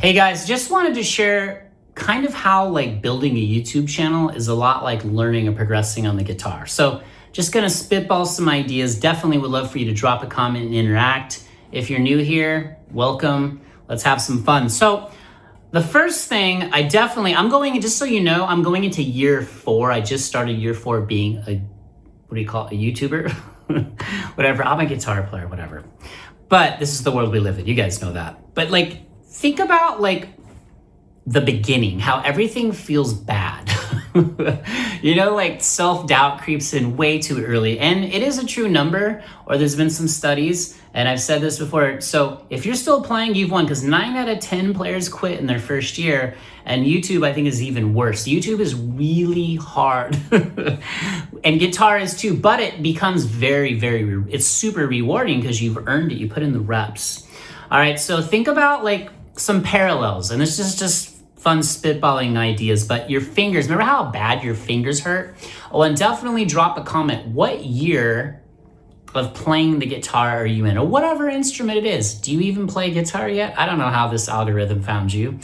Hey guys, just wanted to share kind of how like building a YouTube channel is a lot like learning and progressing on the guitar. So just gonna spitball some ideas. Definitely would love for you to drop a comment and interact. If you're new here, welcome. Let's have some fun. So the first thing I'm going, just so you know, I'm going into year 4. I just started year 4 being a, what do you call it, a YouTuber? Whatever, I'm a guitar player, whatever. But this is the world we live in, you guys know that. But like, think about like the beginning, how everything feels bad. You know, like self-doubt creeps in way too early. And it is a true number, or there's been some studies, and I've said this before. So if you're still playing, you've won, because 9 out of 10 players quit in their first year. And YouTube, I think, is even worse. YouTube is really hard. And guitar is too, but it becomes it's super rewarding because you've earned it. You put in the reps. All right, so think about like some parallels, and this is just fun spitballing ideas, but your fingers, remember how bad your fingers hurt? Oh, and definitely drop a comment. What year of playing the guitar are you in? Or whatever instrument it is. Do you even play guitar yet? I don't know how this algorithm found you,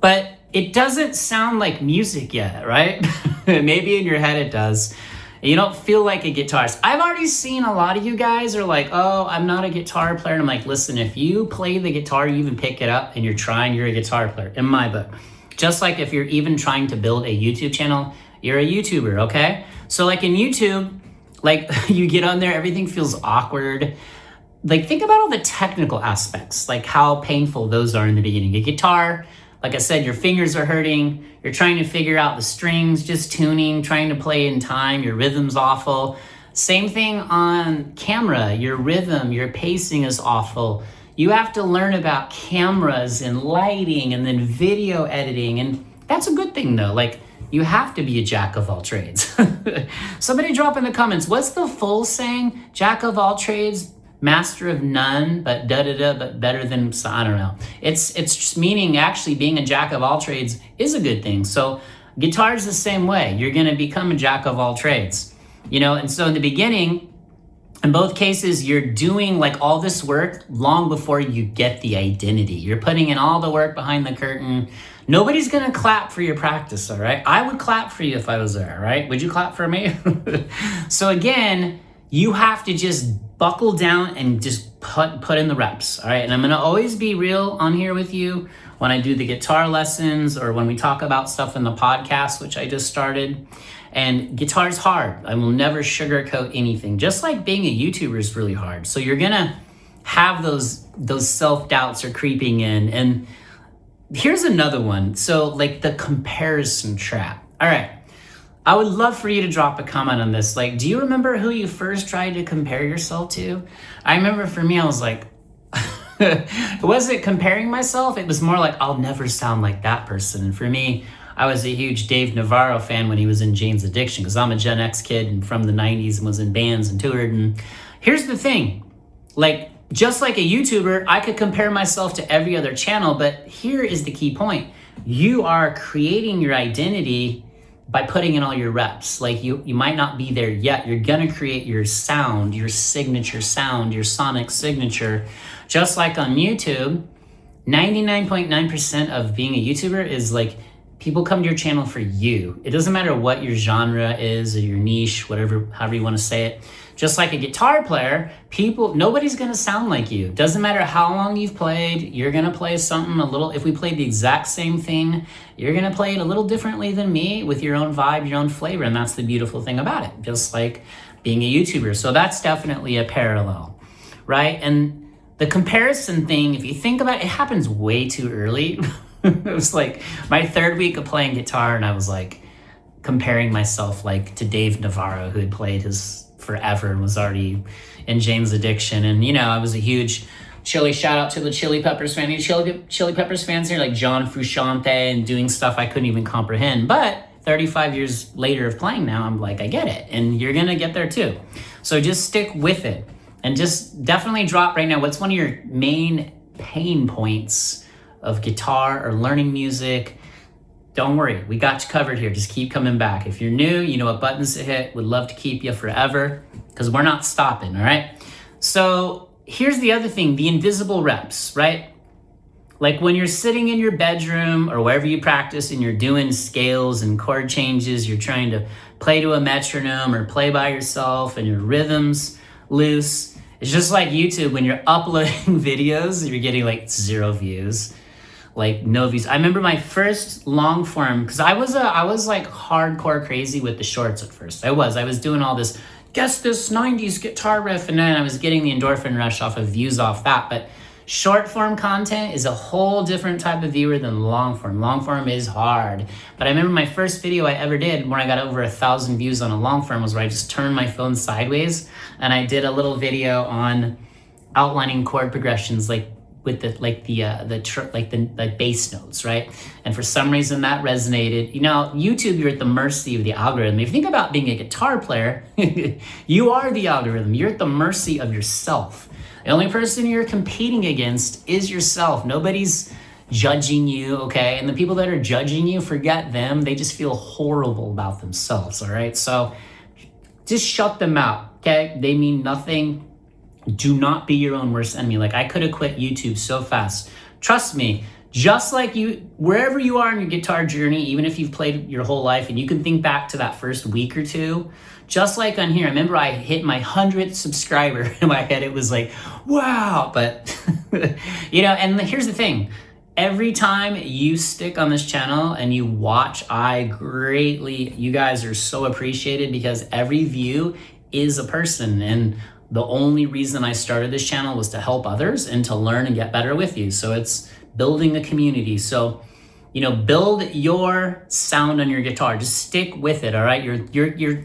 but it doesn't sound like music yet, right? Maybe in your head it does. You don't feel like a guitarist. I've already seen a lot of you guys are like, oh, I'm not a guitar player. And I'm like, listen, if you play the guitar, you even pick it up and you're a guitar player, in my book. Just like if you're even trying to build a YouTube channel, you're a YouTuber, okay? So like in YouTube, like you get on there, everything feels awkward. Like think about all the technical aspects, like how painful those are in the beginning. A guitar, like I said, your fingers are hurting. You're trying to figure out the strings, just tuning, trying to play in time. Your rhythm's awful. Same thing on camera. Your rhythm, your pacing is awful. You have to learn about cameras and lighting and then video editing. And that's a good thing though. Like you have to be a jack of all trades. Somebody drop in the comments, what's the full saying? Jack of all trades, master of none, but but better than, I don't know. It's just meaning actually being a jack of all trades is a good thing. So guitar is the same way. You're gonna become a jack of all trades, you know? And so in the beginning, in both cases, you're doing like all this work long before you get the identity. You're putting in all the work behind the curtain. Nobody's gonna clap for your practice, all right? I would clap for you if I was there, all right? Would you clap for me? So again, you have to just buckle down and just put in the reps, all right? And I'm gonna always be real on here with you when I do the guitar lessons or when we talk about stuff in the podcast, which I just started. And guitar's hard. I will never sugarcoat anything. Just like being a YouTuber is really hard. So you're gonna have those self-doubts are creeping in. And here's another one. So like the comparison trap. All right. I would love for you to drop a comment on this. Like, do you remember who you first tried to compare yourself to? I remember for me, I was like, it wasn't comparing myself. It was more like, I'll never sound like that person. And for me, I was a huge Dave Navarro fan when he was in Jane's Addiction, because I'm a Gen X kid and from the 90s and was in bands and toured. And here's the thing, like, just like a YouTuber, I could compare myself to every other channel, but here is the key point. You are creating your identity by putting in all your reps. Like you might not be there yet. You're gonna create your sound, your signature sound, your sonic signature. Just like on YouTube, 99.9% of being a YouTuber is like, people come to your channel for you. It doesn't matter what your genre is or your niche, whatever, however you want to say it. Just like a guitar player, nobody's gonna sound like you. Doesn't matter how long you've played, you're gonna play something a little, if we played the exact same thing, you're gonna play it a little differently than me with your own vibe, your own flavor, and that's the beautiful thing about it, just like being a YouTuber. So that's definitely a parallel, right? And the comparison thing, if you think about it, it happens way too early. It was like my 3rd week of playing guitar and I was like comparing myself like to Dave Navarro, who had played his forever and was already in Jane's Addiction. And you know, I was a huge shout out to the Chili Peppers fan. Any Chili Peppers fans here, like John Frusciante, and doing stuff I couldn't even comprehend. But 35 years later of playing now, I'm like, I get it. And you're gonna get there too. So just stick with it and just definitely drop right now. What's one of your main pain points of guitar or learning music? Don't worry, we got you covered here. Just keep coming back. If you're new, you know what buttons to hit. Would love to keep you forever because we're not stopping, all right? So here's the other thing, the invisible reps, right? Like when you're sitting in your bedroom or wherever you practice and you're doing scales and chord changes, you're trying to play to a metronome or play by yourself and your rhythm's loose. It's just like YouTube when you're uploading videos, you're getting like 0 views, like no views. I remember my first long form, because I was like hardcore crazy with the shorts at first. I was doing all this, guess this 90s guitar riff, and then I was getting the endorphin rush off of views off that. But short form content is a whole different type of viewer than long form. Long form is hard. But I remember my first video I ever did when I got over 1,000 views on a long form was where I just turned my phone sideways and I did a little video on outlining chord progressions, like with the bass notes, right? And for some reason that resonated. You know, YouTube, you're at the mercy of the algorithm. If you think about being a guitar player, you are the algorithm. You're at the mercy of yourself. The only person you're competing against is yourself. Nobody's judging you, okay? And the people that are judging you, forget them. They just feel horrible about themselves, all right? So just shut them out, okay? They mean nothing. Do not be your own worst enemy. Like, I could have quit YouTube so fast. Trust me, just like you, wherever you are in your guitar journey, even if you've played your whole life and you can think back to that first week or two, just like on here, I remember I hit my 100th subscriber in my head. It was like, wow. But, you know, and here's the thing. Every time you stick on this channel and you watch, you guys are so appreciated because every view is a person. And the only reason I started this channel was to help others and to learn and get better with you. So it's building a community. So, you know, build your sound on your guitar. Just stick with it, all right? You're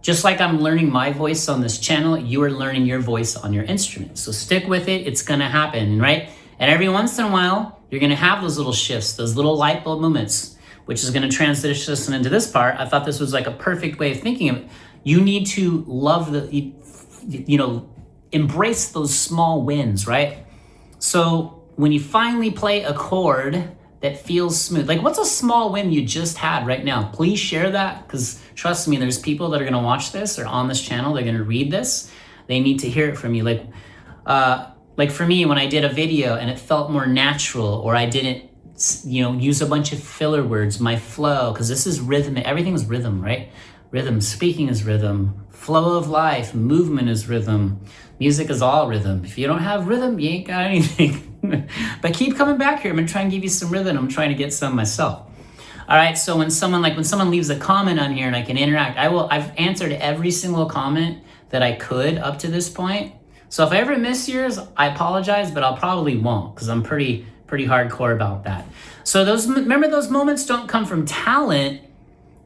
just like I'm learning my voice on this channel, you are learning your voice on your instrument. So stick with it, it's gonna happen, right? And every once in a while, you're gonna have those little shifts, those little light bulb moments, which is gonna transition us into this part. I thought this was like a perfect way of thinking of it. You need to love embrace those small wins, right? So when you finally play a chord that feels smooth, like what's a small win you just had right now? Please share that, because trust me, there's people that are gonna watch this or on this channel, they're gonna read this, they need to hear it from you. Like for me, when I did a video and it felt more natural, or I didn't, use a bunch of filler words, my flow, because this is rhythm, everything is rhythm, right? Rhythm, speaking is rhythm, flow of life, movement is rhythm, music is all rhythm. If you don't have rhythm, you ain't got anything. But keep coming back here. I'm gonna try and give you some rhythm. I'm trying to get some myself. All right, so when someone leaves a comment on here and I can interact, I've answered every single comment that I could up to this point. So if I ever miss yours, I apologize, but I'll probably won't, because I'm pretty hardcore about that. So remember those moments don't come from talent,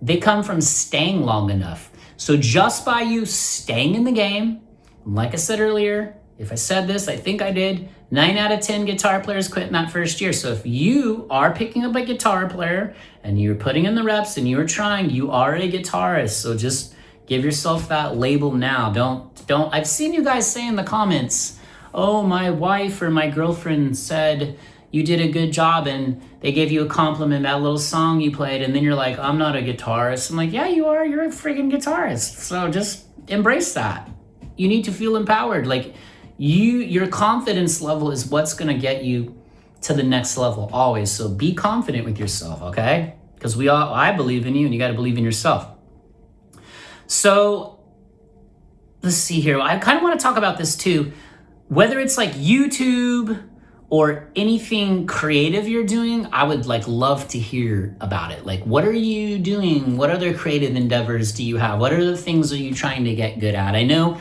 they come from staying long enough. So just by you staying in the game, like I said earlier, if I said this, I think I did, 9 out of 10 guitar players quit in that first year. So if you are picking up a guitar player and you're putting in the reps and you're trying, you are a guitarist. So just give yourself that label now. Don't, I've seen you guys say in the comments, oh, my wife or my girlfriend said you did a good job and they gave you a compliment, that little song you played, and then you're like, I'm not a guitarist. I'm like, yeah, you are, you're a freaking guitarist. So just embrace that. You need to feel empowered. Like your confidence level is what's gonna get you to the next level always. So be confident with yourself, okay? Because I believe in you and you gotta believe in yourself. So let's see here. I kind of want to talk about this too. Whether it's like YouTube or anything creative you're doing, I would love to hear about it. Like, what are you doing? What other creative endeavors do you have? What are the things are you trying to get good at? I know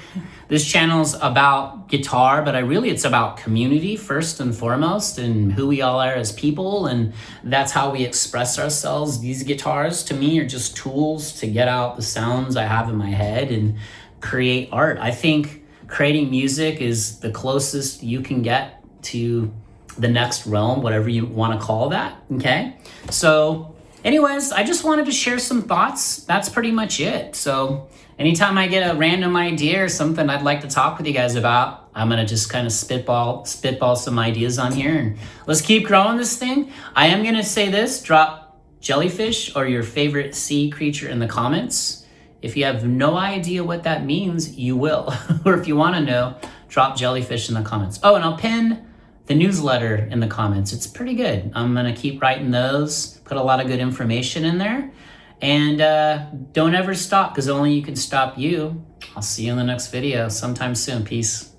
this channel's about guitar, but it's about community first and foremost, and who we all are as people, and that's how we express ourselves. These guitars to me are just tools to get out the sounds I have in my head and create art. I think creating music is the closest you can get to the next realm, whatever you want to call that, okay? So anyways, I just wanted to share some thoughts. That's pretty much it. So anytime I get a random idea or something I'd like to talk with you guys about, I'm gonna just kind of spitball some ideas on here, and let's keep growing this thing. I am gonna say this, drop jellyfish or your favorite sea creature in the comments. If you have no idea what that means, you will. Or if you wanna know, drop jellyfish in the comments. Oh, and I'll pin the newsletter in the comments. It's pretty good. I'm gonna keep writing those, put a lot of good information in there. And don't ever stop, because only you can stop you. I'll see you in the next video sometime soon. Peace.